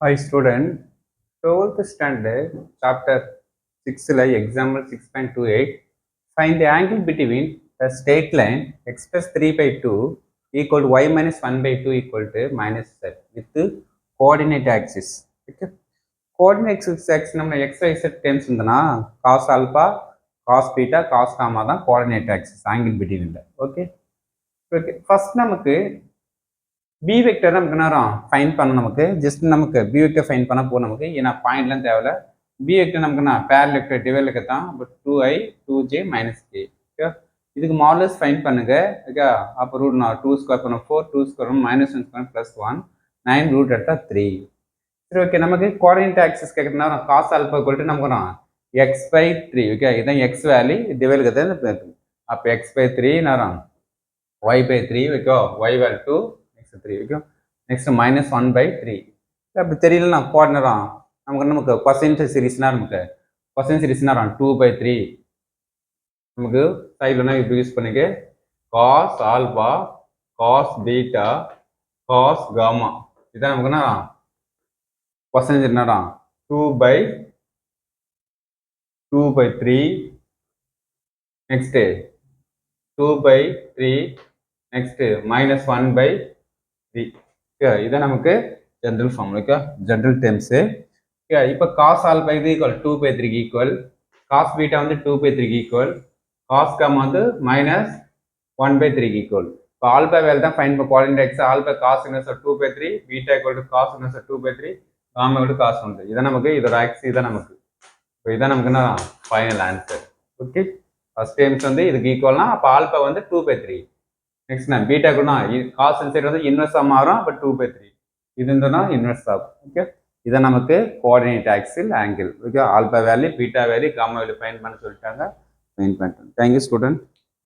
Hi student, 12th standard, chapter 6, example 6.28. Find the angle between the straight line x plus 3 by 2 equal to y minus 1 by 2 equal to minus z with the coordinate axis. Okay. Coordinate axis நம்ம x, y, z terms இருந்தனா cos alpha, cos beta, cos gamma தான் coordinate axis angle between இல்லை. Okay. Okay. First நமக்கு B vector நமக்கு நேரம் fine பண்ண நமக்கு just நமக்கு பி வெக்டர் ஃபைன் பண்ண போ நமக்கு ஏன்னா பாயிண்ட்லாம் தேவையில்ல பி வெக்டர் நமக்கு நான் பேர் வெக்டர் டிவைலுக்கு தான் but 2i 2j minus k okay இதுக்கு மாடலஸ் ஃபைன் பண்ணுங்க ஓகே அப்போ ரூட் நான் 2 ஸ்கொயர் பண்ண 4 2 square minus 1 square plus 1 9 root எடுத்தா 3 சரி ஓகே நமக்கு கோஆர்டினேட் ஆக்சிஸ் கேட்குறதுனா காஸ் ஆல்பா கொல்ட்டு நமக்கு நான் எக்ஸ் பை 3 ஓகே இதான் எக்ஸ் வேல்யூ டிவைலுக்கு தான் அப்போ எக்ஸ் பை 3 நேரம் y by 3 okay y value 2 3 okay next minus 1 by 3 அப்படி தெரியலனா கோஆர்டினரா நமக்கு கொசைன் சீரிஸ்னா நமக்கு கொசைன் சீரிஸ்னா 2 பை 3 நமக்கு சைடுலனா இப்படி யூஸ் பண்ணிக்க cos alpha cos beta cos gamma இதான் நமக்குனா கொசைன் என்னடா 2 by 3 next 2 by 3 next minus 1 by 3 இதான் நமக்கு ஜென்ரல் ஃபார்முலா ஜென்ரல் டேர்ம்ஸ் இப்போ காஸ் ஆல்பா இது equal 2 by 3 equal cos beta வந்து 2 பை 3 ஈக்குவல் காஸ் காமா வந்து மைனஸ் 1 பை 3 ஈக்குவல் இப்போ ஆல்பா வேல் தான் ஃபைன் பண்ண coordinate x alpha cos inverse 2 by 3 beta equal to cos inverse 2 by 3 gamma equal to cos 1 இதான் நமக்கு இதோட X இதான் நமக்கு இப்போ இதான் நமக்கு என்ன final answer okay first terms வந்து இதுக்கு ஈக்குவல்னா அப்போ ஆல்பா வந்து 2 பை 3 நெக்ஸ்ட் நான் பீட்டா கூட காஸ் சைடு வந்து இன்வெர்ஸாக மாறும் அப்போ 2 பை 3 இது இருந்ததுன்னா இன்வெர்ஸ் ஆகும் ஓகே இதை நமக்கு கோஆர்டினேட் ஆக்சில் angle okay alpha value beta value gamma value find பண்ண சொல்லிட்டாங்க ஃபைன் பண்ணிட்டோம் தேங்க்யூ ஸ்டூடெண்ட்